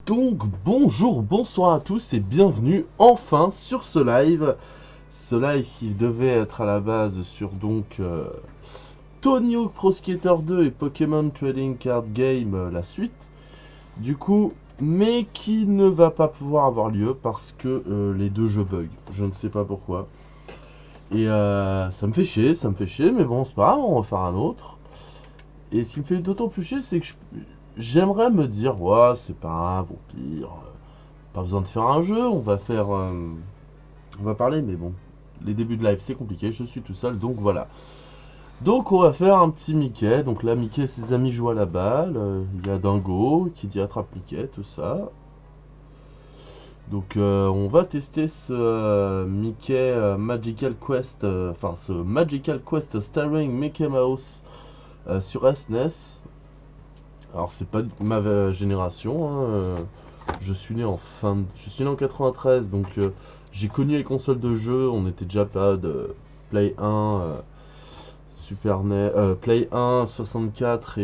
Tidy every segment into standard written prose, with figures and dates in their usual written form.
Donc bonjour, bonsoir à tous et bienvenue enfin sur ce live. Ce live qui devait être à la base sur Tony Hawk Pro Skater 2 et Pokémon Trading Card Game, la suite. Du coup, mais qui ne va pas pouvoir avoir lieu parce que les deux jeux bug. Je ne sais pas pourquoi. Et ça me fait chier, mais bon, c'est pas grave, on va faire un autre. Et ce qui me fait d'autant plus chier, c'est que j'aimerais me dire, ouais, c'est pas grave, au pire. Pas besoin de faire un jeu, on va faire. On va parler, mais bon. Les débuts de live, c'est compliqué, je suis tout seul, donc voilà. Donc on va faire un petit Mickey. Donc là, Mickey et ses amis jouent à la balle. Il y a Dingo qui dit attrape Mickey, tout ça. Donc on va tester ce Mickey Magical Quest, enfin ce Magical Quest Starring Mickey Mouse sur SNES. Alors c'est pas ma génération, hein, je suis né je suis né en 93, donc j'ai connu les consoles de jeu. On était déjà pas de Play 1, Super NES, Play 1, 64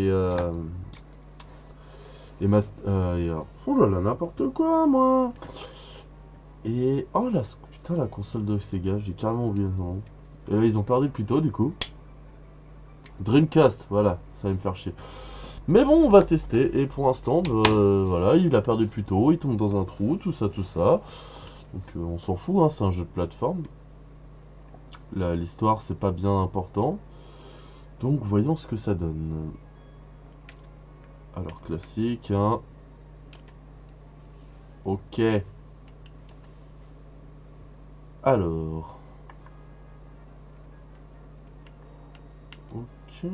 oh là là, n'importe quoi, moi. Et oh là, putain, la console de Sega, j'ai carrément oublié le nom. Et là, ils ont perdu plus tôt, du coup. Dreamcast, voilà, ça va me faire chier. Mais bon, on va tester. Et pour l'instant, voilà, il a perdu plus tôt, il tombe dans un trou, tout ça, tout ça. Donc on s'en fout, hein, c'est un jeu de plateforme. L'histoire, c'est pas bien important. Donc voyons ce que ça donne. Alors classique, hein. Ok. Alors. Ok.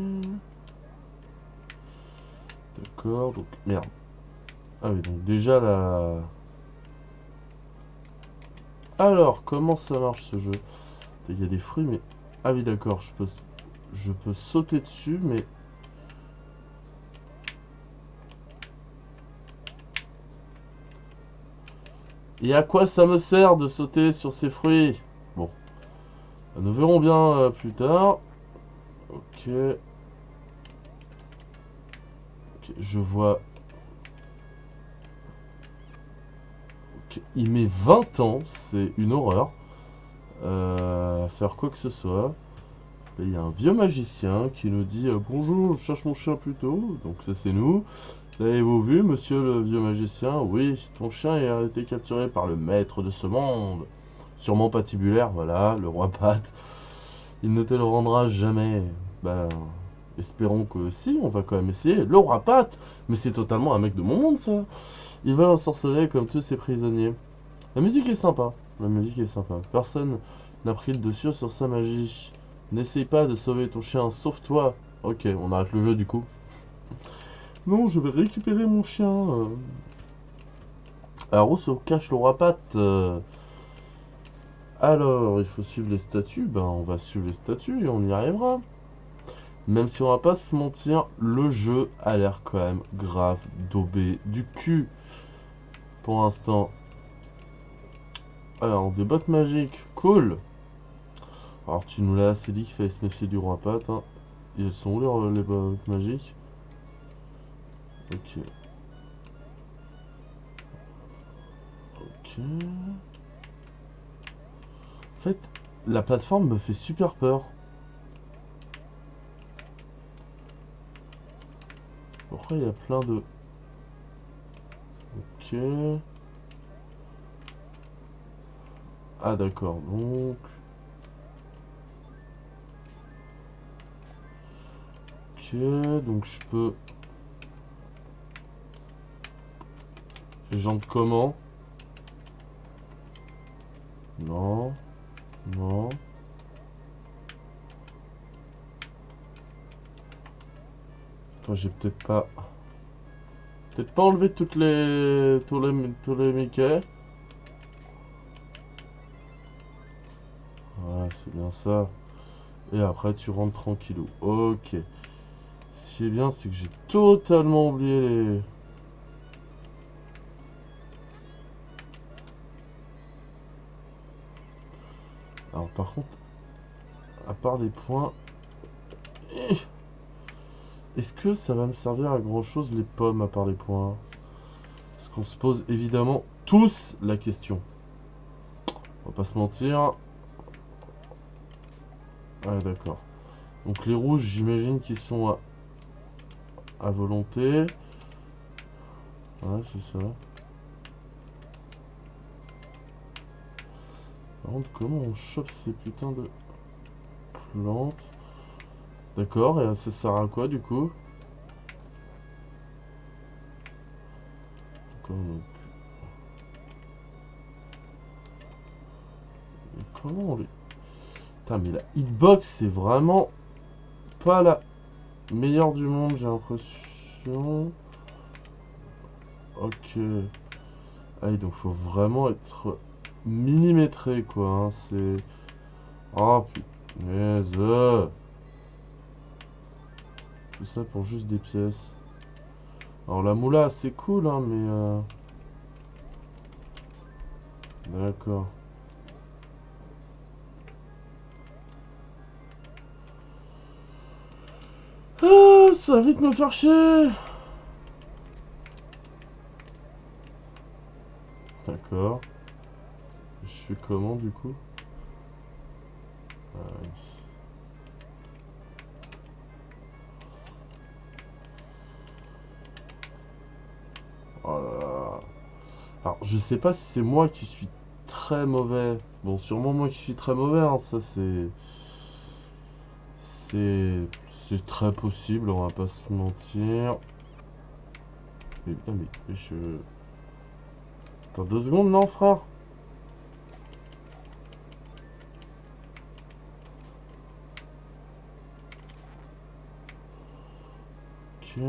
D'accord, donc merde. Ah oui, donc déjà la... Alors, comment ça marche ce jeu? Il y a des fruits, mais... Ah oui, d'accord, je peux sauter dessus, mais... Et à quoi ça me sert de sauter sur ces fruits? Bon, nous verrons bien plus tard. Ok. Ok, je vois... Ok, il met 20 ans, c'est une horreur. À faire quoi que ce soit. Et il y a un vieux magicien qui nous dit bonjour, je cherche mon chien plutôt. Donc ça c'est nous. L'avez-vous vu, monsieur le vieux magicien? Oui, ton chien a été capturé par le maître de ce monde. Sûrement patibulaire, voilà, le roi Pat. Il ne te le rendra jamais. Ben, espérons que si, on va quand même essayer. Le roi Pat? Mais c'est totalement un mec de mon monde, ça. Il va l'ensorceler comme tous ses prisonniers. La musique est sympa. La musique est sympa. Personne n'a pris le dessus sur sa magie. N'essaye pas de sauver ton chien, sauve-toi. Ok, on arrête le jeu du coup. Non, je vais récupérer mon chien. Alors, où se cache le roi Pat? Alors, il faut suivre les statues. Ben, on va suivre les statues et on y arrivera. Même si on va pas se mentir, le jeu a l'air quand même grave daubé du cul. Pour l'instant. Alors, des bottes magiques, cool. Alors, tu nous l'as assez dit qu'il fallait se méfier du roi Pat. Hein. Et elles sont où les bottes magiques? Ok. Ok. En fait, la plateforme me fait super peur. Pourquoi il y a plein de... Ok. Ah d'accord, donc... Ok, donc je peux... Les jambes comment? Non. Non. Attends, j'ai peut-être pas... Peut-être pas enlevé toutes les... Tous les Mickey. Ouais, c'est bien ça. Et après, tu rentres tranquillou. Ok. Ce qui est bien, c'est que j'ai totalement oublié les... Alors par contre, à part les points... Est-ce que ça va me servir à grand chose les pommes à part les points? Parce qu'on se pose évidemment tous la question. On va pas se mentir. Ah d'accord. Donc les rouges, j'imagine qu'ils sont à volonté. Ouais, c'est ça. Par contre, comment on chope ces putains de plantes? D'accord, et ça sert à quoi du coup? D'accord, donc... Et comment on les... Putain, mais la hitbox, c'est vraiment pas la meilleure du monde, j'ai l'impression. Ok. Ah, donc faut vraiment être millimétré, quoi. Hein. C'est... Oh, punaise. Tout ça pour juste des pièces. Alors, la moula, c'est cool, hein, mais... D'accord. Ah, ça va vite me faire chier. D'accord. Je fais comment, du coup? Oh là là. Alors, je sais pas si c'est moi qui suis très mauvais. Bon, sûrement moi qui suis très mauvais, hein, ça c'est... C'est très possible, on va pas se mentir. Mais putain, mais je... Attends 2 secondes, non, frère? Ok...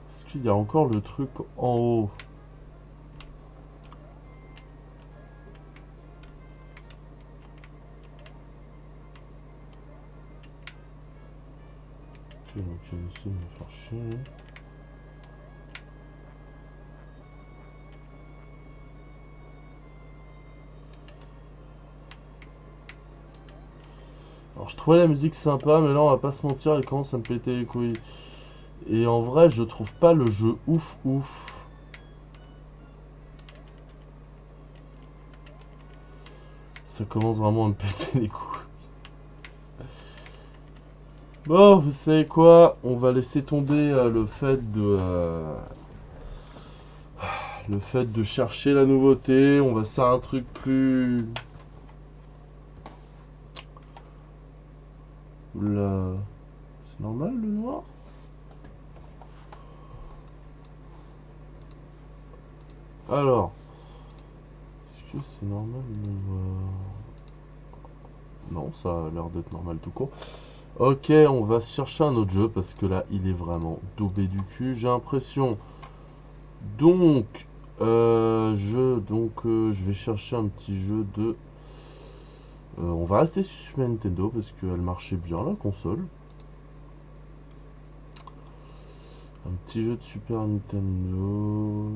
Est-ce qu'il y a encore le truc en haut? Ok, donc il essaie de me faire chier. Alors je trouvais la musique sympa, mais là on va pas se mentir, elle commence à me péter les couilles. Et en vrai, je trouve pas le jeu ouf ouf. Ça commence vraiment à me péter les couilles. Bon, vous savez quoi? On va laisser tomber le fait de chercher la nouveauté. On va faire un truc plus... Oula... C'est normal le noir? Alors... Est-ce que c'est normal le noir? Non, ça a l'air d'être normal tout court. Ok, on va chercher un autre jeu parce que là, il est vraiment daubé du cul, j'ai l'impression. Donc, je vais chercher un petit jeu de... on va rester sur Super Nintendo parce qu'elle marchait bien, la console. Un petit jeu de Super Nintendo...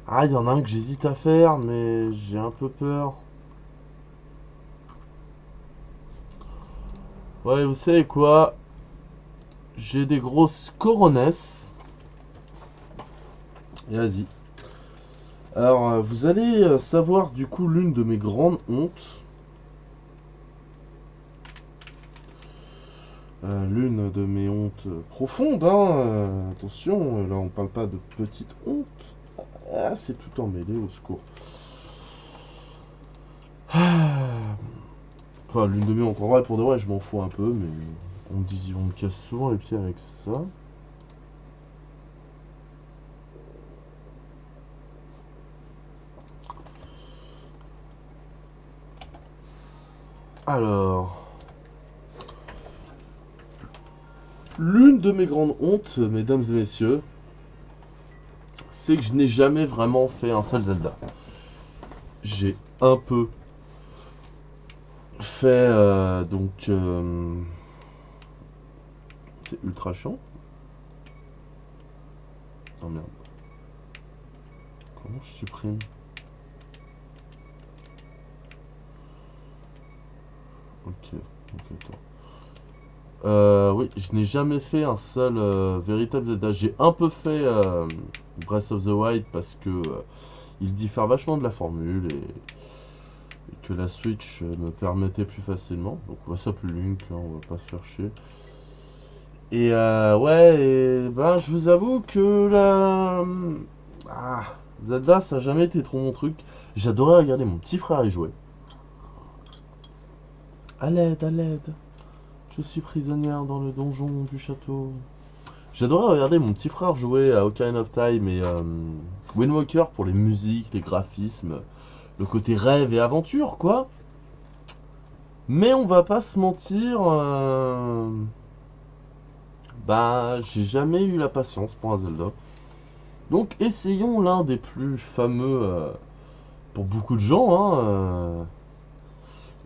Ah, il y en a un que j'hésite à faire, mais j'ai un peu peur. Ouais, vous savez quoi? J'ai des grosses coronesses. Et vas-y. Alors, vous allez savoir du coup l'une de mes grandes hontes. L'une de mes hontes profondes, hein. Attention, là on parle pas de petite honte. Ah, c'est tout emmêlé, au secours. Enfin, l'une de mes hontes. En vrai, pour de vrai, je m'en fous un peu, mais on me casse souvent les pieds avec ça. Alors... L'une de mes grandes hontes, mesdames et messieurs, c'est que je n'ai jamais vraiment fait un seul Zelda. J'ai un peu fait, c'est ultra chiant. Oh merde. Comment je supprime? Ok, d'accord. Oui, je n'ai jamais fait un seul véritable Zelda. J'ai un peu fait Breath of the Wild parce que il diffère vachement de la formule et que la Switch me permettait plus facilement. Donc on va s'appeler Link, hein, on va pas se faire chier. Et ouais, et, ben je vous avoue que la... Ah, Zelda, ça n'a jamais été trop mon truc. J'adorais regarder mon petit frère y jouer. À l'aide, à l'aide. Je suis prisonnière dans le donjon du château. J'adorais regarder mon petit frère jouer à Ocarina of Time et Wind Waker pour les musiques, les graphismes, le côté rêve et aventure, quoi. Mais on va pas se mentir, bah j'ai jamais eu la patience pour un Zelda. Donc essayons l'un des plus fameux pour beaucoup de gens, hein,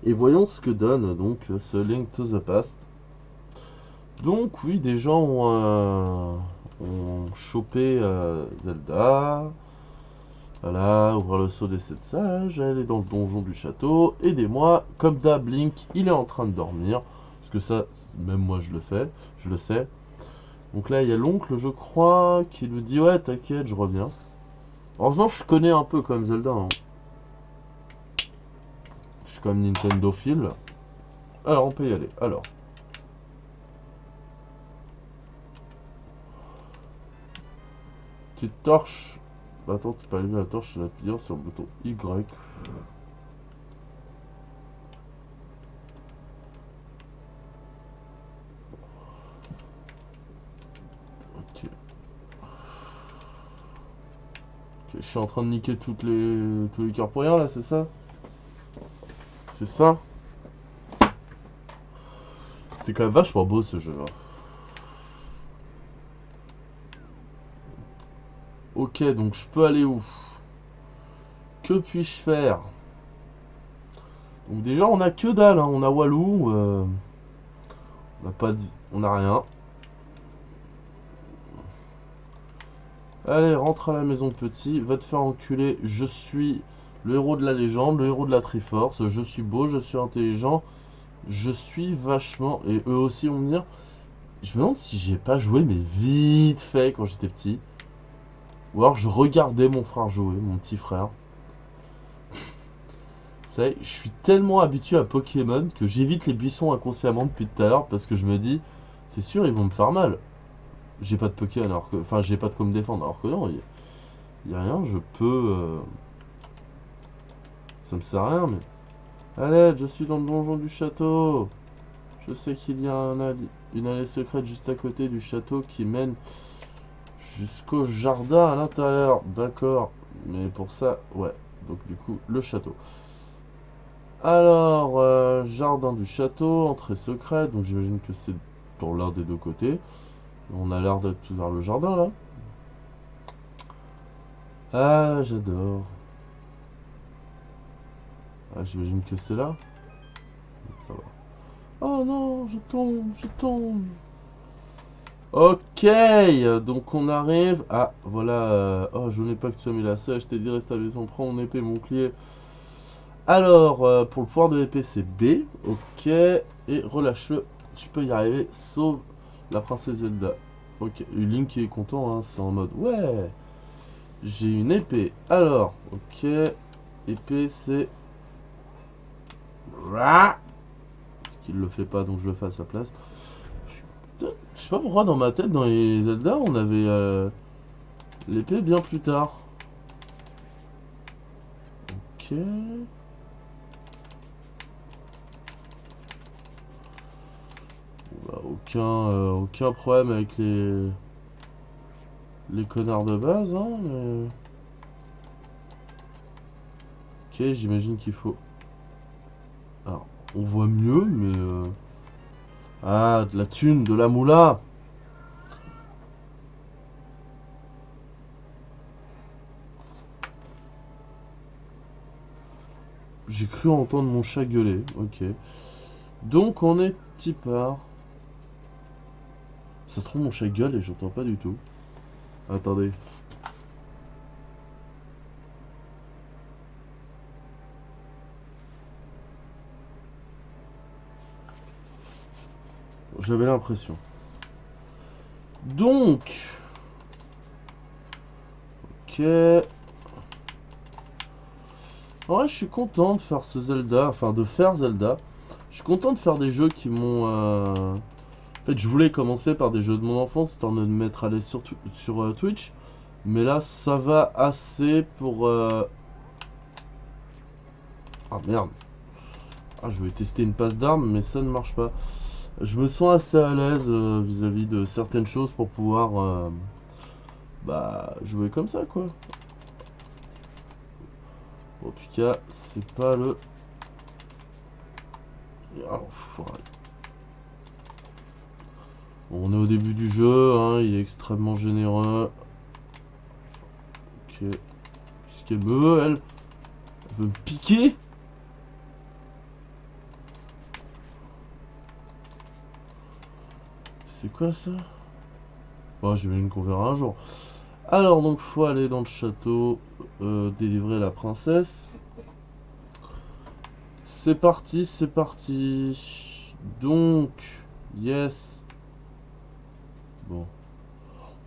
et voyons ce que donne donc ce Link to the Past. Donc oui, des gens ont chopé Zelda. Voilà, ouvrir le seau des 7 sages, aller dans le donjon du château, aidez-moi. Comme d'hab, Link, il est en train de dormir. Parce que ça, même moi je le fais, je le sais. Donc là, il y a l'oncle, je crois, qui nous dit ouais, t'inquiète, je reviens. Heureusement, je connais un peu comme Zelda. Hein. Je suis comme Nintendo Phil. Alors, on peut y aller. Alors. Petite torche. Attends, tu peux allumer la torche en appuyant sur le bouton Y. Ok. Ok, je suis en train de niquer tous les cœurs pour rien là, c'est ça? C'est ça? C'était quand même vachement beau ce jeu. Hein. Ok, donc je peux aller où? Que puis-je faire? Donc déjà, on a que dalle, hein. On a Walou. On n'a pas de... On n'a rien. Allez, rentre à la maison petit. Va te faire enculer. Je suis le héros de la légende, le héros de la Triforce. Je suis beau, je suis intelligent. Je suis vachement... Et eux aussi vont me dire... Je me demande si j'ai pas joué, mais vite fait quand j'étais petit. Ou alors je regardais mon frère jouer, mon petit frère. Je suis tellement habitué à Pokémon que j'évite les buissons inconsciemment depuis tout à l'heure parce que je me dis, c'est sûr, ils vont me faire mal. J'ai pas de Pokémon alors que. Enfin, j'ai pas de quoi me défendre alors que non, y a rien, je peux. Ça me sert à rien, mais. Allez, je suis dans le donjon du château. Je sais qu'il y a une allée secrète juste à côté du château qui mène jusqu'au jardin à l'intérieur. D'accord, mais pour ça, ouais. Donc, du coup, le château. Alors, jardin du château, entrée secrète, donc j'imagine que c'est pour l'un des deux côtés. On a l'air d'être vers le jardin là. Ah, j'adore. Ah, j'imagine que c'est là. Ça va. Oh non, je tombe, je tombe. Ok, donc on arrive. Ah, voilà. Oh, je n'ai pas que tu as mis la sèche. Je t'ai dit reste avec ton prends mon épée, mon clé. Alors, pour le pouvoir de l'épée, c'est B. Ok. Et relâche-le. Tu peux y arriver. Sauve la princesse Zelda. Ok. Link qui est content, hein, c'est en mode ouais. J'ai une épée. Alors, ok. Épée, c'est. Parce qu'il le fait pas, donc je le fais à sa place. Je sais pas pourquoi dans ma tête, dans les Zelda, on avait l'épée bien plus tard. Ok. Bah, aucun problème avec les connards de base, hein, mais... Ok, j'imagine qu'il faut... Alors, on voit mieux, mais... Ah, de la thune, de la moula. J'ai cru entendre mon chat gueuler, ok. Donc on est tipard. Ça se trouve mon chat gueule et j'entends pas du tout. Attendez. J'avais l'impression. Donc... Ok... Ouais, je suis content de faire ce Zelda, enfin de faire Zelda. Je suis content de faire des jeux qui m'ont... En fait, je voulais commencer par des jeux de mon enfance, histoire de me mettre à l'aise sur Twitch. Mais là, ça va assez pour... Ah merde. Ah, je vais tester une passe d'armes, mais ça ne marche pas. Je me sens assez à l'aise vis-à-vis de certaines choses pour pouvoir... bah, jouer comme ça, quoi. Bon, en tout cas, c'est pas le... Alors, bon, on est au début du jeu, hein, il est extrêmement généreux. Ok. Qu'est-ce qu'elle me veut, elle? Elle veut me piquer? C'est quoi ça? Bon, j'imagine qu'on verra un jour. Alors, donc, faut aller dans le château, délivrer la princesse. C'est parti, c'est parti. Donc, yes. Bon.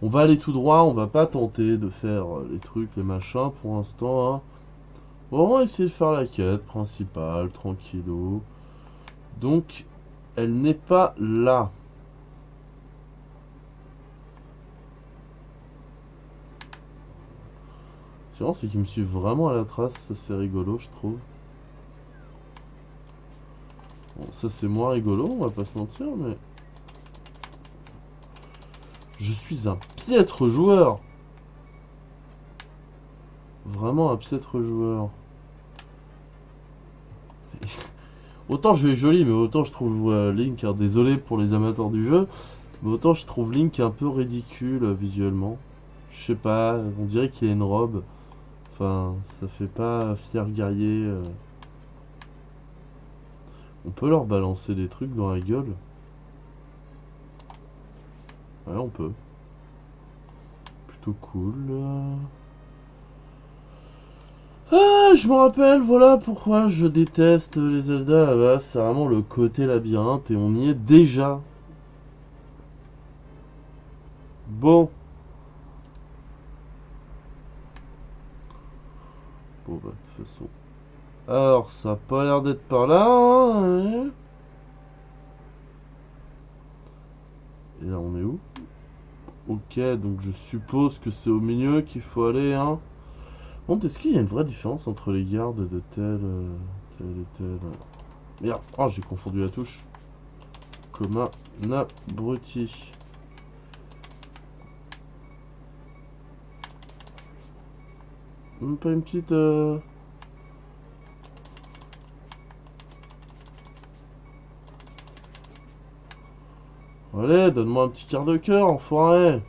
On va aller tout droit, on va pas tenter de faire les trucs, les machins pour l'instant. Hein. On va essayer de faire la quête principale, tranquillou. Donc, elle n'est pas là. C'est vrai, c'est qu'ils me suivent vraiment à la trace, ça c'est rigolo, je trouve. Bon, ça c'est moins rigolo, on va pas se mentir, mais... Je suis un piètre joueur. Vraiment un piètre joueur. Autant je vais joli, mais autant je trouve Link, hein, désolé pour les amateurs du jeu, mais autant je trouve Link un peu ridicule visuellement. Je sais pas, on dirait qu'il a une robe. Enfin, ça fait pas fier guerrier. On peut leur balancer des trucs dans la gueule. Ouais, on peut. Plutôt cool. Ah, je me rappelle, voilà pourquoi je déteste les Zelda là-bas. C'est vraiment le côté labyrinthe et on y est déjà. Bon. Bon, bah, de toute façon. Alors, ça a pas l'air d'être par là. Hein. Et là, on est où? Ok, donc je suppose que c'est au milieu qu'il faut aller, hein. Bon, est-ce qu'il y a une vraie différence entre les gardes de tel et tel? Merde, oh, j'ai confondu la touche. Comme un abruti. Même pas une petite... Allez, donne-moi un petit quart de cœur, enfoiré.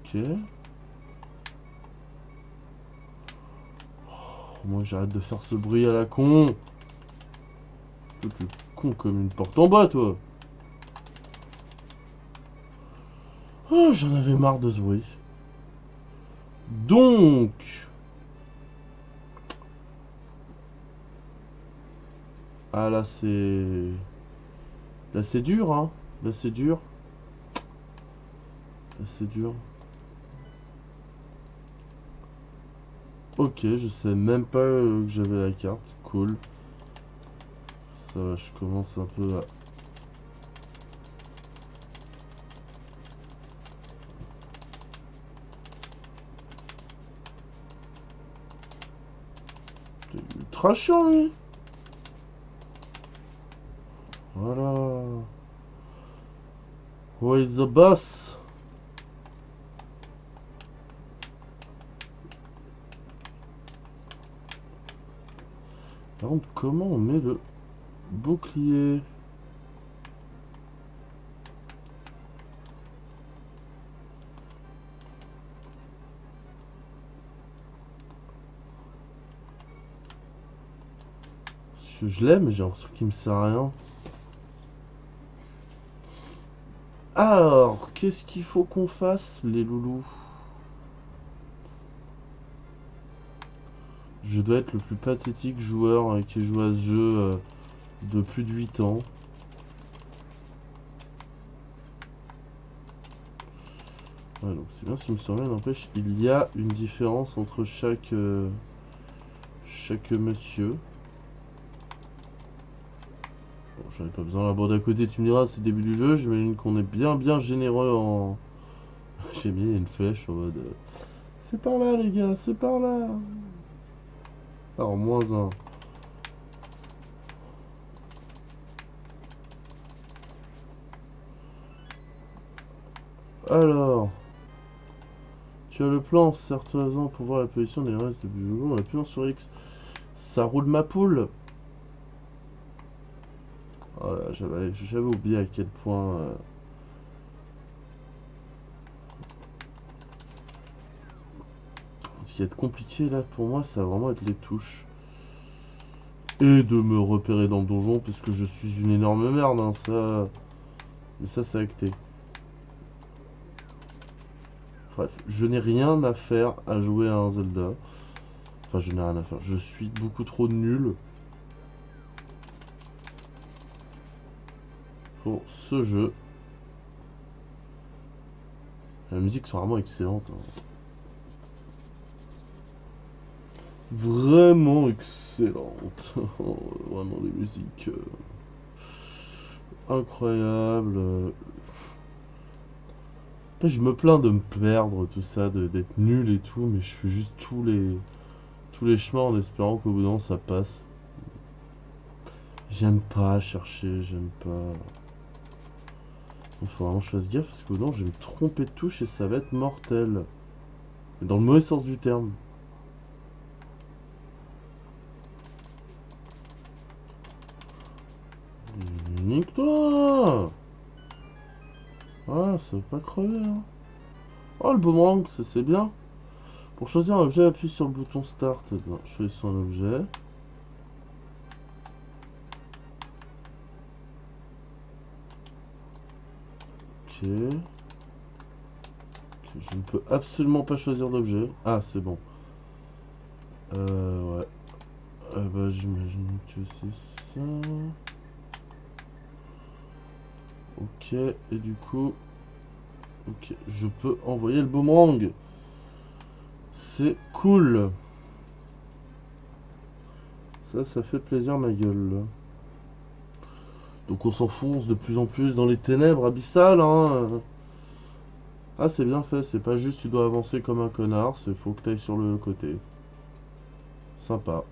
Ok. Oh, moi, j'arrête de faire ce bruit à la con. Toi, t'es con comme une porte en bas, toi. Oh, j'en avais marre de ce bruit. Donc... Ah, là, c'est... Là, c'est dur, hein. Là, c'est dur. Là, c'est dur. Ok, je sais même pas que j'avais la carte. Cool. Ça va, je commence un peu à... T'es ultra chiant, lui. Voilà. Where is the boss? Par contre, comment on met le bouclier? Je l'ai, mais j'ai l'impression qu'il me sert à rien. Alors, qu'est-ce qu'il faut qu'on fasse, les loulous? Je dois être le plus pathétique joueur qui joue à ce jeu de plus de 8 ans. Ouais, donc c'est bien si je me souviens, n'empêche, il y a une différence entre chaque monsieur. Bon, j'en ai pas besoin là. Bon, d'à côté, tu me diras, c'est le début du jeu. J'imagine qu'on est bien généreux en. J'ai mis une flèche en mode. C'est par là, les gars, c'est par là. Alors, -1. Alors. Tu as le plan, serre-toi-en pour voir la position des restes de bijou. On appuie sur X. Ça roule ma poule. Voilà, j'avais oublié à quel point. Ce qui va être compliqué là pour moi, ça va vraiment être les touches. Et de me repérer dans le donjon, puisque je suis une énorme merde, hein, ça. Mais ça, c'est acté. Bref, je n'ai rien à faire à jouer à un Zelda. Enfin, je n'ai rien à faire. Je suis beaucoup trop nul pour ce jeu. La musique sont vraiment excellentes. Hein. Vraiment excellente. Vraiment des musiques incroyables. Après, je me plains de me perdre, tout ça, d'être nul et tout, mais je fais juste tous les chemins en espérant qu'au bout d'un moment ça passe. J'aime pas chercher, j'aime pas. Il faut vraiment que je fasse gaffe parce qu'au bout d'un moment je vais me tromper de touche et ça va être mortel. Mais dans le mauvais sens du terme. Nique-toi! Ah, ça veut pas crever, hein. Oh, le boomerang, c'est bien. Pour choisir un objet, appuie sur le bouton Start. Non, je choisis un objet. Ok. Je ne peux absolument pas choisir d'objet. Ah, c'est bon. Ouais. Bah, j'imagine que c'est ça. Ok, et du coup... Ok, je peux envoyer le boomerang. C'est cool. Ça fait plaisir ma gueule. Là. Donc on s'enfonce de plus en plus dans les ténèbres abyssales. Hein. Ah, c'est bien fait. C'est pas juste tu dois avancer comme un connard. C'est faut que tu ailles sur le côté. Sympa.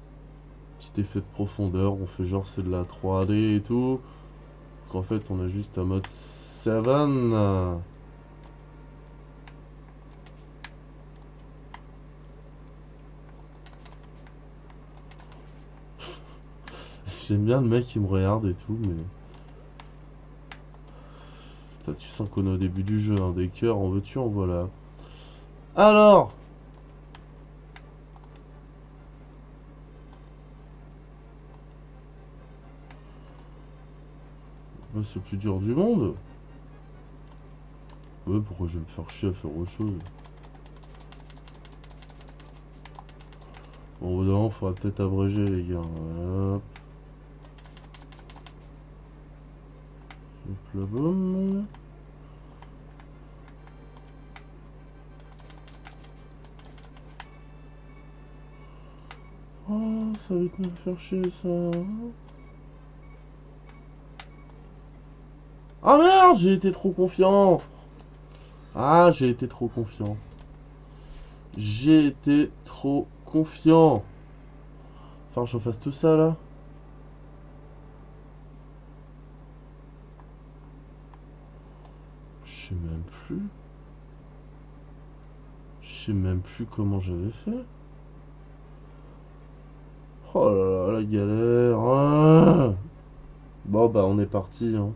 Petit effet de profondeur. On fait genre c'est de la 3D et tout. En fait, on a juste un mode savane. J'aime bien le mec qui me regarde et tout, mais... Putain, tu sens qu'on est au début du jeu, hein, des cœurs, en veux-tu, en voilà. Alors! Bah, c'est le plus dur du monde. Ouais, pourquoi je vais me faire chier à faire autre chose? Bon, au bout d'un moment, faudra peut-être abréger, les gars. Hop. Hop là, boum. Oh, ça va vite me faire chier, ça. Ah merde, j'ai été trop confiant. Ah, j'ai été trop confiant. J'ai été trop confiant. Enfin, je fasse tout ça, là. Je sais même plus. Je sais même plus comment j'avais fait. Oh là là, la galère. Ah, bon, bah, on est parti. Hein.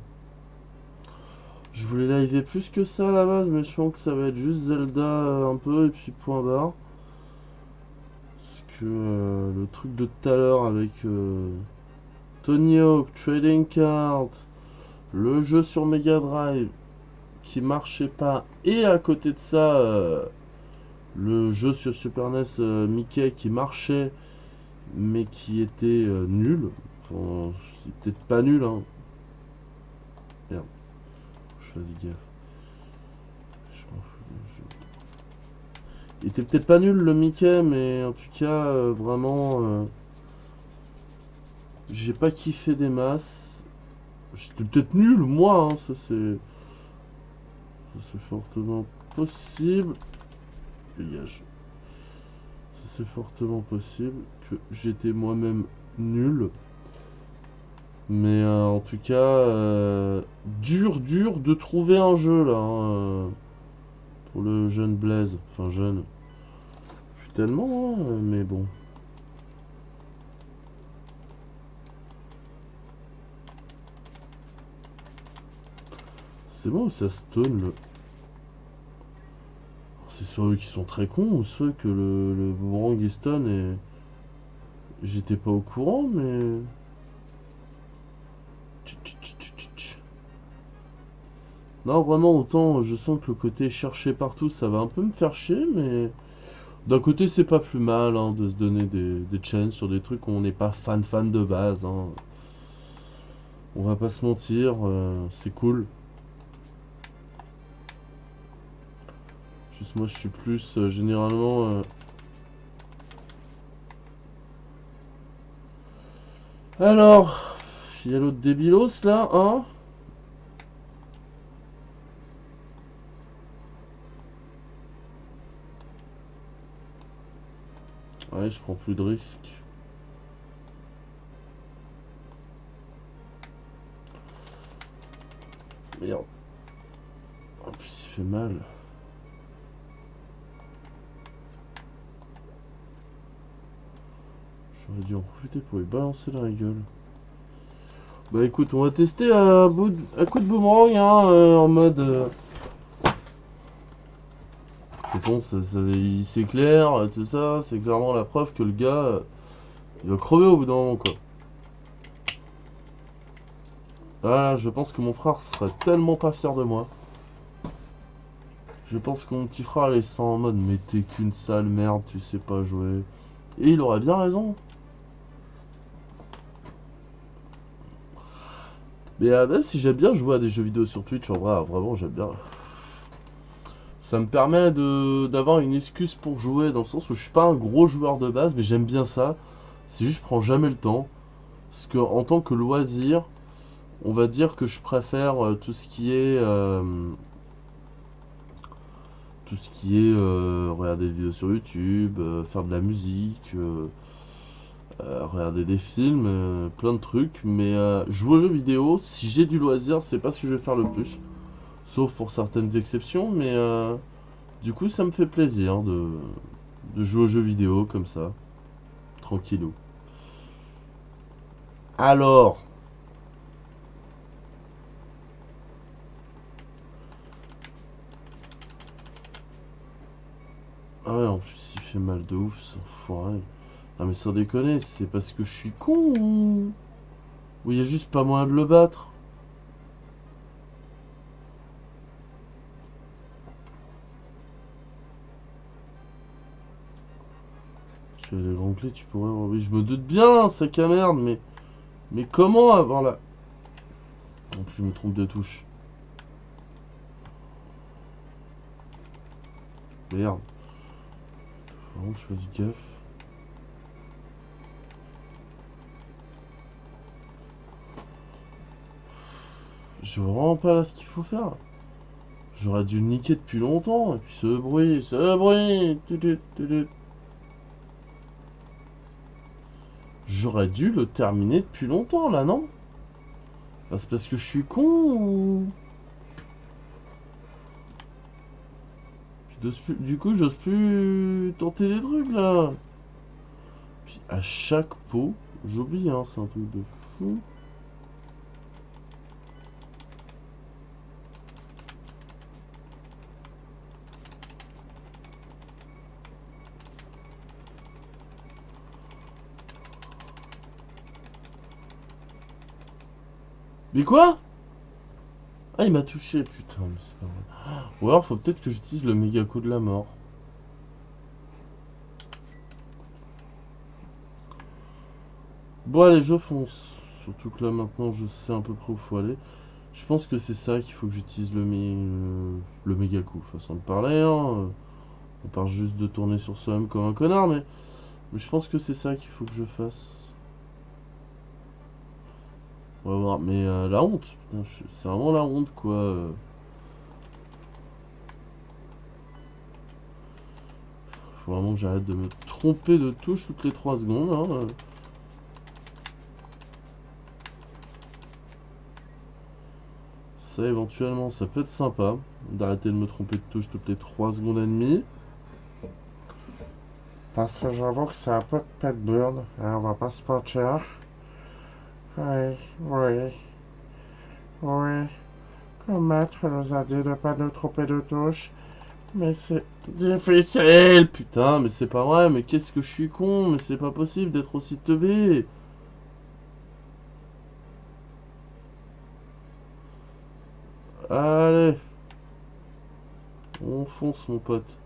Je voulais liver plus que ça à la base, mais je pense que ça va être juste Zelda un peu et puis point barre. Parce que le truc de tout à l'heure avec Tony Hawk, Trading Card, le jeu sur Mega Drive qui marchait pas, et à côté de ça, le jeu sur Super NES Mickey qui marchait, mais qui était nul. Enfin, c'est peut-être pas nul, hein. Merde, je fasse gaffe. Je m'en fous. Il était peut-être pas nul le Mickey, mais en tout cas, vraiment, j'ai pas kiffé des masses. J'étais peut-être nul, moi, hein, ça c'est fortement possible. Dégage. Ça c'est fortement possible que j'étais moi-même nul. Mais en tout cas, dur de trouver un jeu là, hein, pour le jeune Blaise. Enfin jeune. Je suis tellement, hein, mais bon. C'est bon ou ça stone le... C'est soit eux qui sont très cons ou soit que le boomerang il stone et... J'étais pas au courant mais... Non vraiment autant je sens que le côté chercher partout ça va un peu me faire chier mais... D'un côté c'est pas plus mal hein, de se donner des chains sur des trucs où on n'est pas fan de base. Hein. On va pas se mentir, c'est cool. Juste moi je suis plus généralement... Alors, il y a l'autre débilos là, hein. Ouais, je prends plus de risques. Merde. En plus il fait mal. J'aurais dû en profiter pour lui balancer dans la gueule. Bah écoute, on va tester à coup de boomerang, hein, en mode... De toute façon, il s'éclaire, tout ça, c'est clairement la preuve que le gars, il va crever au bout d'un moment, quoi. Ah, je pense que mon frère serait tellement pas fier de moi. Je pense que mon petit frère, il sent en mode, mais t'es qu'une sale merde, tu sais pas jouer. Et il aurait bien raison. Mais même si j'aime bien jouer à des jeux vidéo sur Twitch, en vrai, vraiment, j'aime bien. Ça me permet d'avoir une excuse pour jouer, dans le sens où je suis pas un gros joueur de base, mais j'aime bien ça. C'est juste, je prends jamais le temps. Parce que en tant que loisir, on va dire que je préfère tout ce qui est... regarder des vidéos sur YouTube, faire de la musique, regarder des films, plein de trucs. Mais jouer aux jeux vidéo, si j'ai du loisir, c'est pas ce que je vais faire le plus. Sauf pour certaines exceptions, mais du coup, ça me fait plaisir de jouer aux jeux vidéo comme ça, tranquillou. Alors, ah ouais, en plus, il fait mal de ouf, ce enfoiré. Ah, mais sans déconner, c'est parce que je suis con ou il y a juste pas moyen de le battre? Tu as les grands clés, tu pourrais... Oui, je me doute bien, sac à merde, mais... Mais comment avoir la... En plus, je me trompe de touche. Merde. Faut vraiment que je fasse gaffe. Je vois vraiment pas là ce qu'il faut faire. J'aurais dû le niquer depuis longtemps. Et puis ce bruit, ce bruit. J'aurais dû le terminer depuis longtemps là, non? Ah, c'est parce que je suis con ou... Du coup, j'ose plus tenter des trucs là. Puis à chaque pot, j'oublie, hein, c'est un truc de fou. Mais quoi? Ah, il m'a touché, putain, mais c'est pas vrai. Ou alors, faut peut-être que j'utilise le méga coup de la mort. Bon, allez, je fonce. Surtout que là, maintenant, je sais à peu près où faut aller. Je pense que c'est ça qu'il faut que j'utilise le méga coup. Façon de parler, hein. On part juste de tourner sur soi-même comme un connard, mais je pense que c'est ça qu'il faut que je fasse. On va voir. Mais la honte, putain, c'est vraiment la honte, quoi. Faut vraiment que j'arrête de me tromper de touche toutes les 3 secondes, hein. Ça, éventuellement, ça peut être sympa d'arrêter de me tromper de touche toutes les 3 secondes et demie. Parce que j'avoue que c'est un peu de pet burn, hein, on va pas se mentir. Oui, oui, oui. Le maître nous a dit de pas nous tromper de touche. Mais c'est difficile, putain, mais c'est pas vrai, mais qu'est-ce que je suis con, mais c'est pas possible d'être aussi teubé. Allez, on fonce mon pote.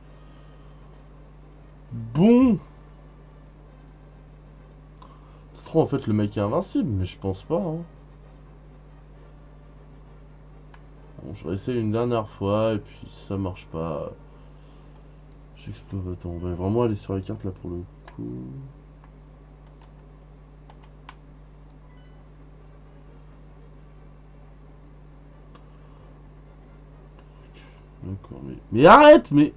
Bon, c'est trop en fait le mec est invincible, mais je pense pas. Hein. Bon, je réessaye une dernière fois et puis si ça marche pas, j'explose. Attends, on va vraiment aller sur la carte là pour le coup. D'accord, mais arrête, mais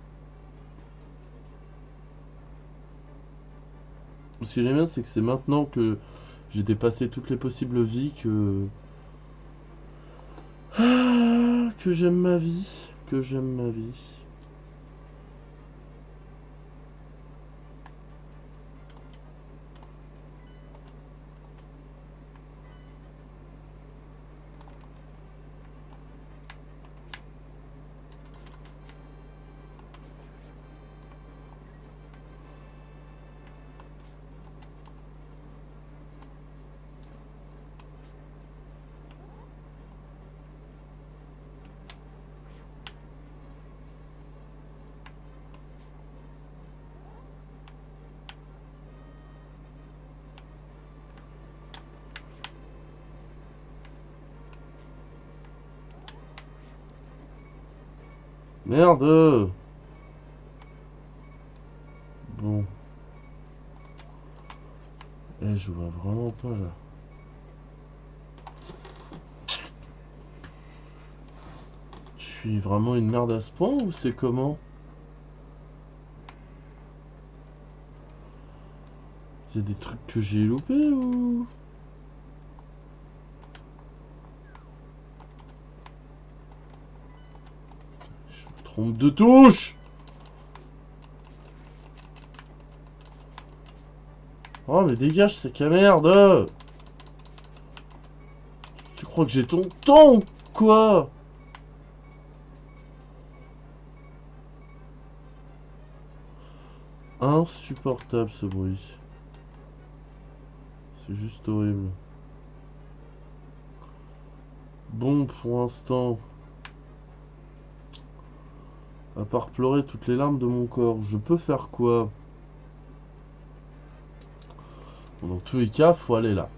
ce que j'aime bien, c'est que c'est maintenant que j'ai dépassé toutes les possibles vies que j'aime ma vie, que j'aime ma vie. Merde. Bon. Eh, je vois vraiment pas là. Je suis vraiment une merde à ce point ou c'est comment? Il y a des trucs que j'ai loupés ou... Je me trompe de touche. Oh mais dégage, c'est qu'à merde. Tu crois que j'ai ton temps ou quoi? Insupportable ce bruit. C'est juste horrible. Bon, pour l'instant, à part pleurer toutes les larmes de mon corps, je peux faire quoi? Bon, dans tous les cas, faut aller là.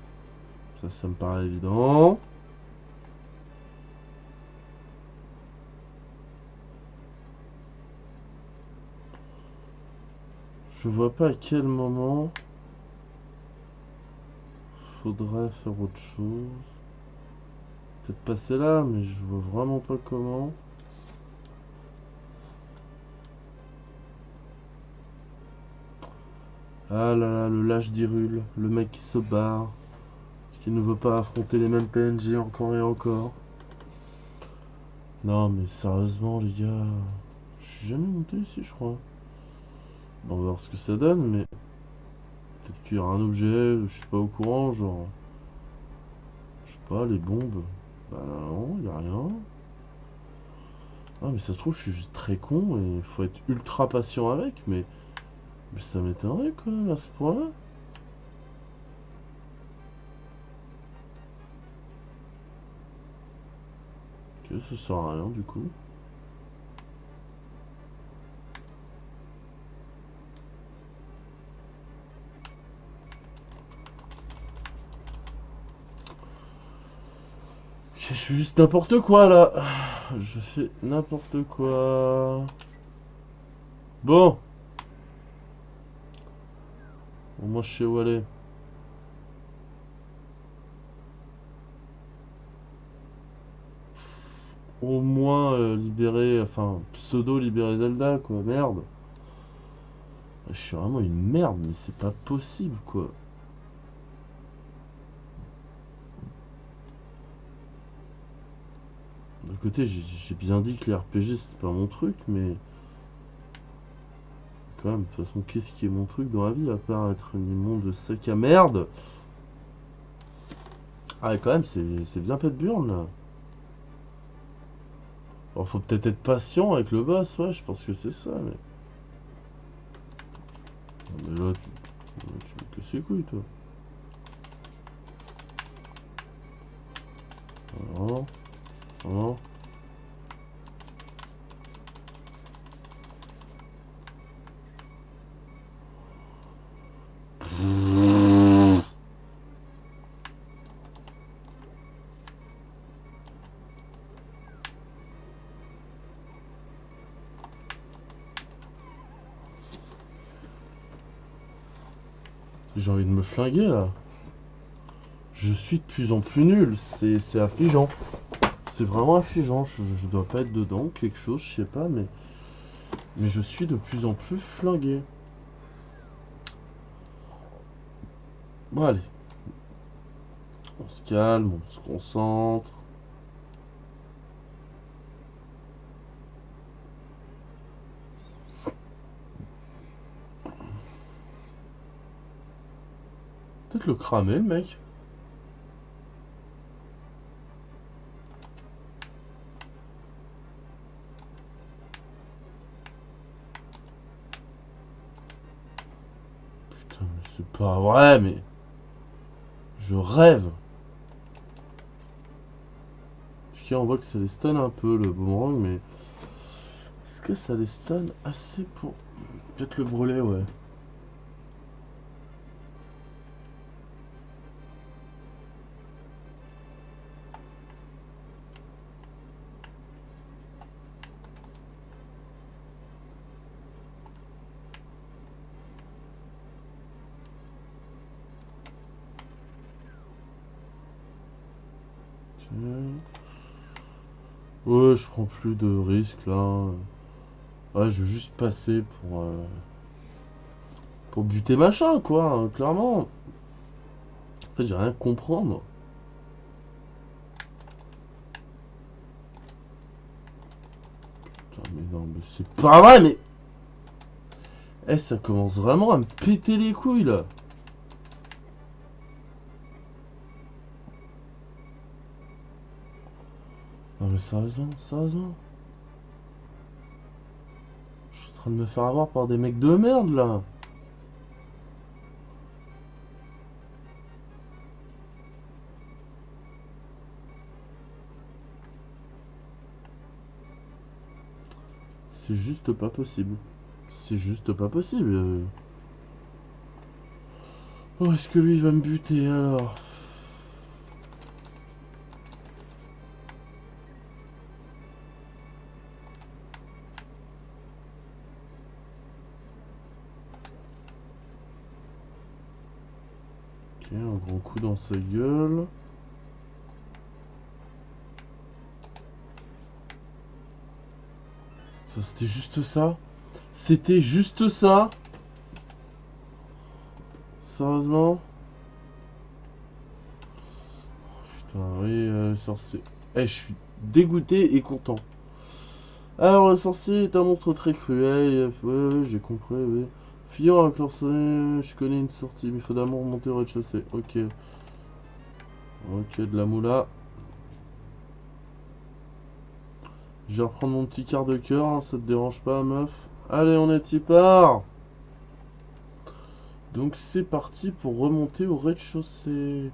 Ça me paraît évident. Je vois pas à quel moment faudrait faire autre chose. Peut-être passer là, mais je vois vraiment pas comment. Ah là là, le lâche d'Hyrule, le mec qui se barre, parce qu'il ne veut pas affronter les mêmes PNJ encore et encore. Non mais sérieusement les gars, je suis jamais monté ici je crois. Bon, on va voir ce que ça donne, mais peut-être qu'il y aura un objet, je suis pas au courant, genre, je sais pas, les bombes. Bah non, y a rien. Ah mais ça se trouve je suis juste très con et faut être ultra patient avec, mais ça m'étonnerait quand même à ce point-là. Ok, ça sert à rien du coup. Je fais juste n'importe quoi là. Je fais n'importe quoi. Bon. Au moins je sais où aller. Au moins libérer, enfin pseudo-libérer Zelda quoi, merde. Je suis vraiment une merde, mais c'est pas possible quoi. D'un côté, j'ai bien dit que les RPG c'était pas mon truc, mais quand même, de toute façon, qu'est-ce qui est mon truc dans la vie à part être un immonde sac à merde? Ah, quand même, c'est bien pète burne là. Alors, faut peut-être être patient avec le boss, ouais, je pense que c'est ça, mais. Non, mais là, tu me casses les couilles, toi. Voilà. Voilà. J'ai envie de me flinguer là. Je suis de plus en plus nul. C'est affligeant. C'est vraiment affligeant. Je dois pas être dedans, quelque chose, je sais pas, mais je suis de plus en plus flingué. Bon, allez. On se calme, on se concentre. Peut-être le cramer, le mec. Putain, mais c'est pas vrai, mais. Je rêve. Parce qu'on voit que ça les stun un peu, le boomerang, mais. Est-ce que ça les stun assez pour. Peut-être le brûler, ouais. Tiens. Ouais, je prends plus de risques là. Ouais, je veux juste passer pour buter machin, quoi, hein, clairement. En fait, j'ai rien à comprendre. Putain, mais non, mais c'est pas vrai, mais. Eh, ça commence vraiment à me péter les couilles là. Non, mais sérieusement, sérieusement. Je suis en train de me faire avoir par des mecs de merde là. C'est juste pas possible. C'est juste pas possible. Oh, est-ce que lui il va me buter alors? Ok, un gros coup dans sa gueule. Ça, c'était juste ça? C'était juste ça? Sérieusement? Putain, oui, sorcier. Eh, je suis dégoûté et content. Alors, le sorcier est un monstre très cruel. Ouais, j'ai compris, oui. Fuyant avec leur je connais une sortie. Mais il faut d'abord monter au rez-de-chaussée. Ok. Ok, de la moula. Je vais reprendre mon petit quart de cœur, hein, ça te dérange pas, meuf? Allez, on est y part! Donc c'est parti pour remonter au rez-de-chaussée.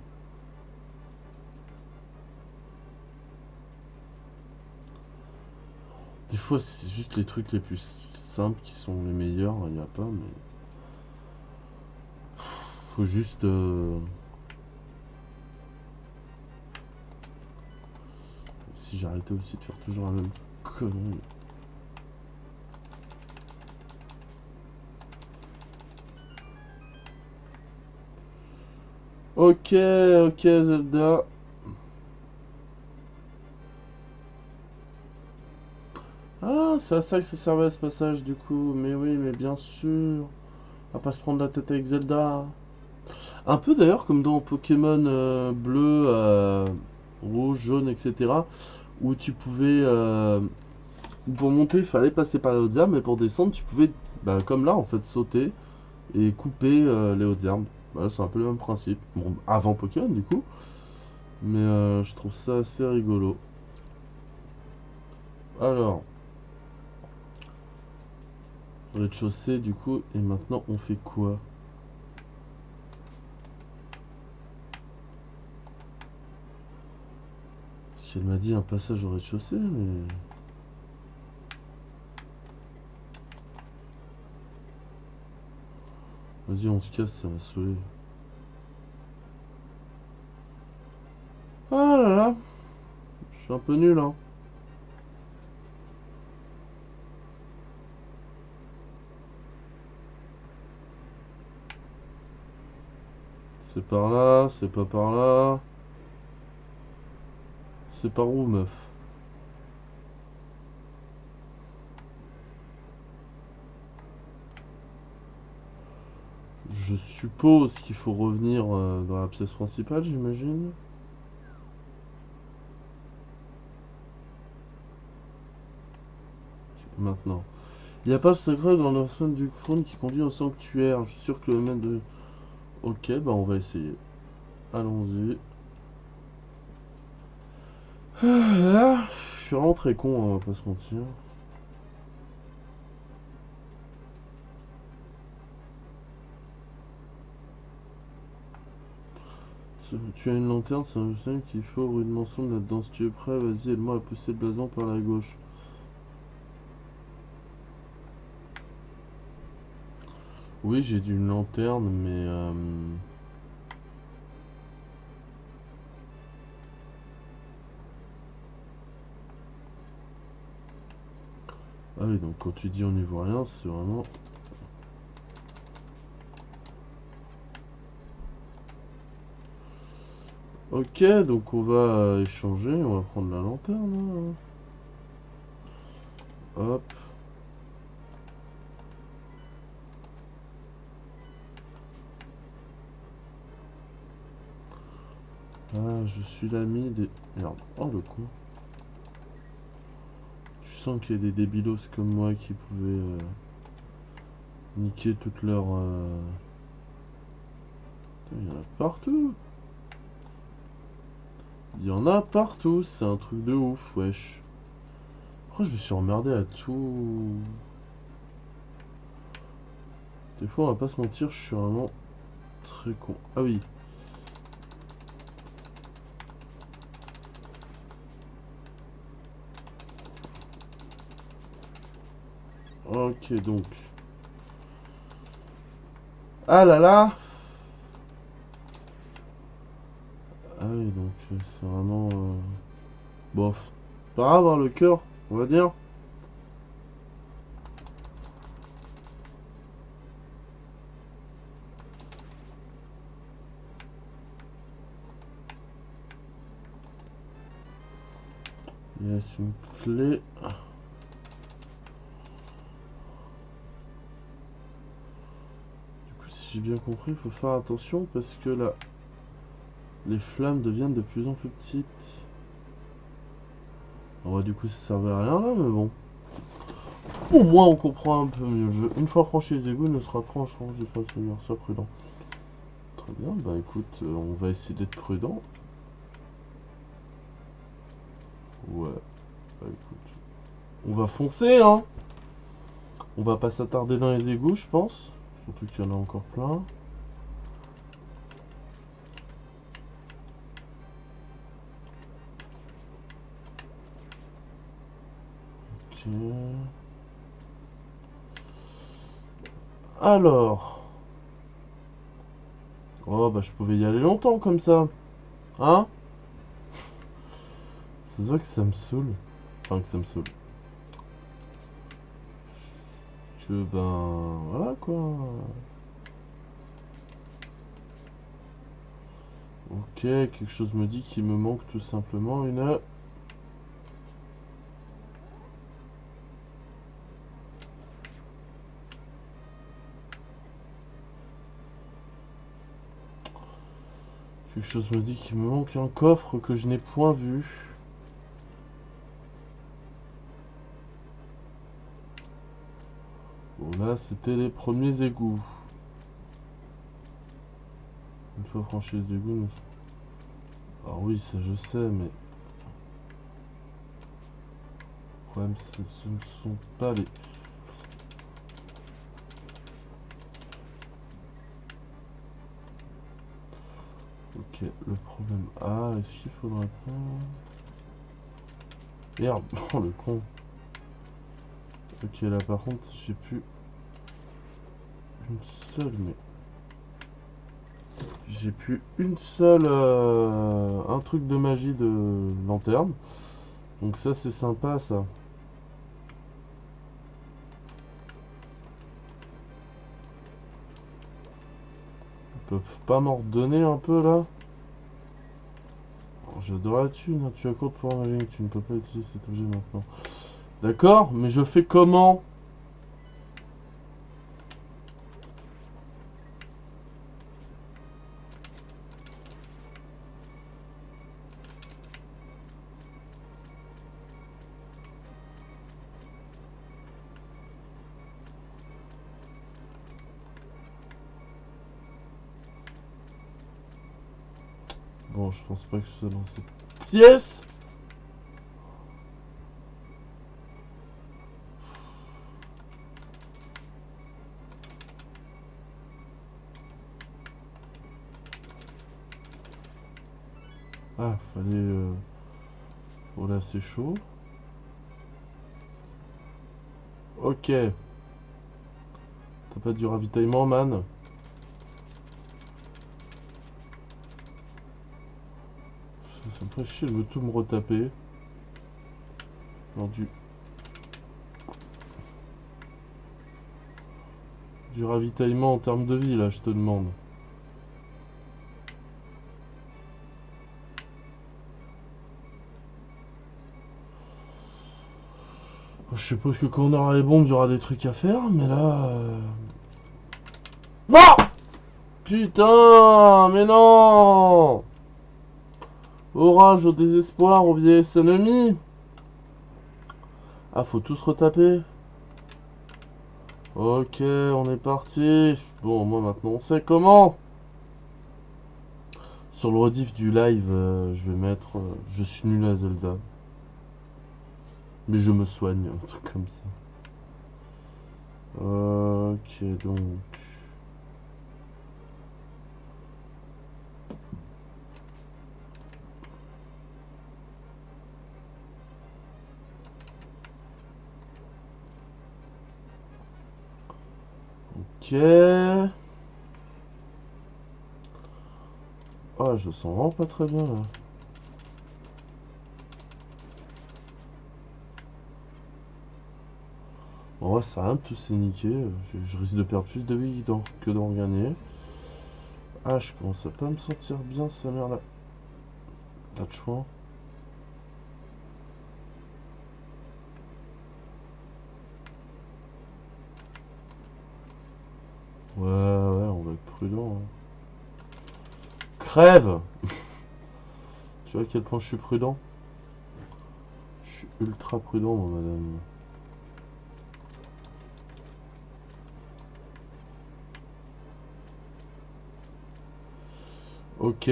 Des fois, c'est juste les trucs les plus simples qui sont les meilleurs, il n'y a pas, mais. Faut juste. si j'arrêtais aussi de faire toujours la même connerie. Ok, ok Zelda. Ah, c'est à ça que ça servait ce passage du coup. Mais oui, mais bien sûr. On va pas se prendre la tête avec Zelda. Un peu d'ailleurs comme dans Pokémon bleu, rouge, jaune, etc. Où tu pouvais... pour monter, il fallait passer par les hautes herbes, mais pour descendre, tu pouvais, bah, comme là en fait, sauter et couper les hautes herbes. Voilà, c'est un peu le même principe. Bon, avant Pokémon du coup. Mais je trouve ça assez rigolo. Alors, rez-de-chaussée du coup, et maintenant on fait quoi? Parce qu'elle m'a dit un passage au rez-de-chaussée, mais... Vas-y, on se casse, ça va saouler. Ah là là, je suis un peu nul, hein. C'est par là, c'est pas par là. C'est par où, meuf? Je suppose qu'il faut revenir dans la pièce principale, j'imagine. Maintenant. Il n'y a pas le secret dans la scène du trône qui conduit au sanctuaire. Je suis sûr que le maître de... Ok, bah on va essayer. Allons-y. Ah, je suis vraiment très con, hein, on va pas se mentir. Tu as une lanterne, c'est un signe qu'il faut rudement sombre là-dedans. Si tu es prêt, vas-y, aide-moi à pousser le blason par la gauche. Oui, j'ai une lanterne, mais... Ah oui, donc quand tu dis on n'y voit rien, c'est vraiment... Ok, donc on va échanger, on va prendre la lanterne. Hein. Hop. Ah, je suis l'ami des... Merde, oh le con. Tu sens qu'il y a des débilos comme moi qui pouvaient niquer toute leur... Il y en a partout. Il y en a partout, c'est un truc de ouf, wesh. Pourquoi je me suis emmerdé à tout... Des fois, on va pas se mentir, je suis vraiment très con. Ah oui. Ok, donc... Ah là là. Ah oui, donc c'est vraiment... bof. Pas grave, hein, le cœur, on va dire. Yes, une clé. Du coup, si j'ai bien compris, il faut faire attention parce que là, les flammes deviennent de plus en plus petites. Ouais, du coup, ça servait à rien là, mais bon. Au moins, on comprend un peu mieux le jeu. Une fois franchi les égouts, il ne sera pas en change des pas seigneur, sois prudent. Très bien, bah écoute, on va essayer d'être prudent. Ouais, bah écoute. On va foncer, hein. On va pas s'attarder dans les égouts, je pense. Surtout qu'il y en a encore plein. Ok. Alors. Oh, bah je pouvais y aller longtemps comme ça. Hein? Ça se voit que ça me saoule. Enfin, que ça me saoule. Que ben... Voilà quoi. Ok, quelque chose me dit qu'il me manque tout simplement une... Quelque chose me dit qu'il me manque un coffre que je n'ai point vu. Bon là c'était les premiers égouts. Une fois franchi les égouts, nous... Ah oui, ça je sais, mais... Le problème, ce ne sont pas les... Ok, le problème... Ah, est-ce qu'il faudrait pas... Merde, oh le con. Ok, là par contre, j'ai plus... Une seule, mais... J'ai plus une seule... Un truc de magie de lanterne. Donc ça, c'est sympa, ça. Ils peuvent pas m'en redonner un peu, là? J'adore la thune, hein. Tu as quoi de pouvoir magique? Tu ne peux pas utiliser cet objet maintenant. D'accord, mais je fais comment? Bon, je pense pas que ce soit dans cette pièce. Ah, fallait... Oh là, c'est chaud. Ok. T'as pas du ravitaillement, man? Ça me ferait chier de tout me retaper. Alors, du ravitaillement en termes de vie, là, je te demande. Je suppose que quand on aura les bombes, il y aura des trucs à faire, mais là... Non! Putain, mais non! Orage au désespoir, au vieillesse ennemi. Ah, faut tous retaper. Ok, on est parti. Bon, moi maintenant on sait comment. Sur le rediff du live, je vais mettre je suis nul à Zelda. Mais je me soigne, un truc comme ça. Ok, donc. Ok. Ah, je sens vraiment pas très bien là. En vrai, ça sert à rien de tous ces niquer. Je risque de perdre plus de vie que d'en gagner. Ah, je commence à pas me sentir bien, sa mère là. Là, de chouin. Ouais, on va être prudent. Hein. Crève! Tu vois à quel point je suis prudent? Je suis ultra prudent, moi, madame. Ok.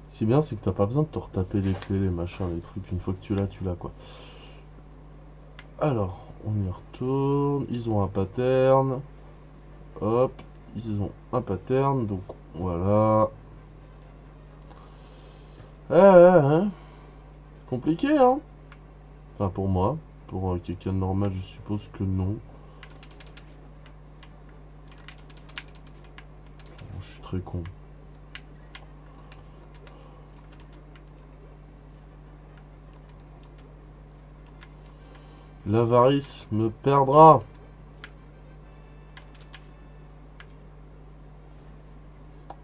Ce qui est bien, c'est que t'as pas besoin de te retaper les clés, les machins, les trucs. Une fois que tu l'as, quoi. Alors, on y retourne. Ils ont un pattern. Hop. Ils ont un pattern. Donc, voilà. Hein. Compliqué, hein? Enfin, pour moi. Pour quelqu'un de normal, je suppose que non. très con. L'avarice me perdra.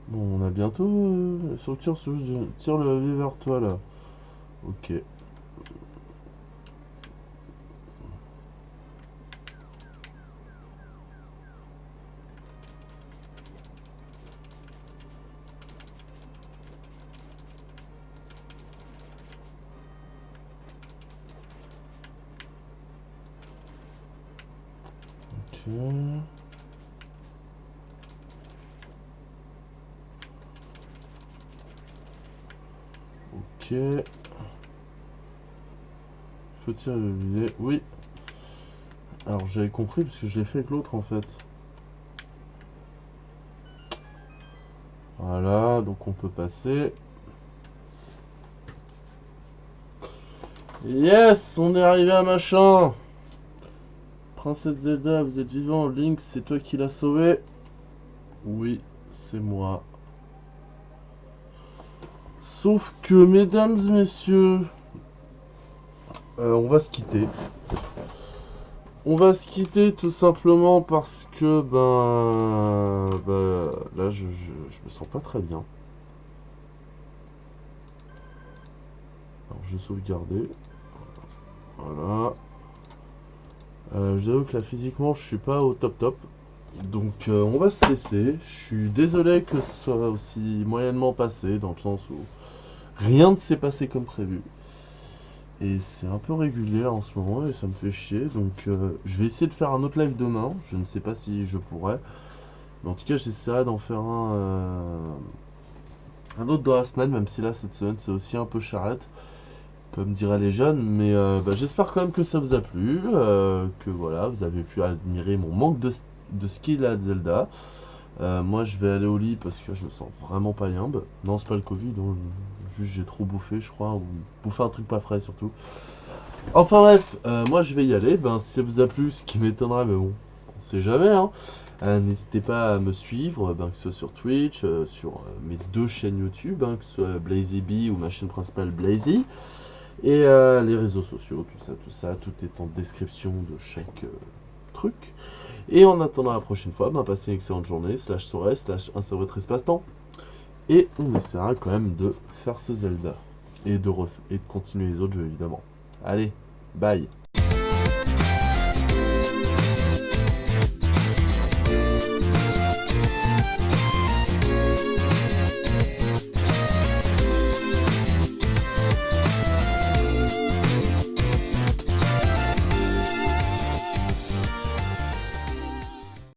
Bon, on a bientôt... Sortir, tire le vie vers toi, là. Ok. Ok. Ok. Faut tirer le billet. Oui. Alors j'avais compris parce que je l'ai fait avec l'autre en fait. Voilà, donc on peut passer. Yes, on est arrivé à machin. Princesse Zelda, vous êtes vivant. Link, c'est toi qui l'as sauvé? Oui, c'est moi. Sauf que, mesdames et messieurs, on va se quitter. On va se quitter tout simplement parce que, là, je me sens pas très bien. Alors, je vais sauvegarder. Voilà. J'avoue que là, physiquement, je suis pas au top top. Donc, on va se laisser. Je suis désolé que ce soit aussi moyennement passé, dans le sens où rien ne s'est passé comme prévu. Et c'est un peu régulier là en ce moment et ça me fait chier. Donc je vais essayer de faire un autre live demain. Je ne sais pas si je pourrais. Mais en tout cas j'essaierai d'en faire un autre dans la semaine. Même si là cette semaine c'est aussi un peu charrette. Comme diraient les jeunes. Mais j'espère quand même que ça vous a plu. Que voilà, vous avez pu admirer mon manque de skill à Zelda. Moi je vais aller au lit parce que je me sens vraiment pas yimbe. Non c'est pas le Covid. Hein, juste j'ai trop bouffé je crois. Ou bouffé un truc pas frais surtout. Enfin bref, moi je vais y aller. Si ça vous a plu, ce qui m'étonnerait, mais bon, on sait jamais. Hein. N'hésitez pas à me suivre, que ce soit sur Twitch, sur mes deux chaînes YouTube, que ce soit BlazyB ou ma chaîne principale Blazy. Et les réseaux sociaux, tout ça, tout est en description de chaque truc. Et en attendant la prochaine fois, passez une excellente journée, /soirée, un sur votre espace-temps. Et on essaiera quand même de faire ce Zelda. Et de continuer les autres jeux évidemment. Allez, bye.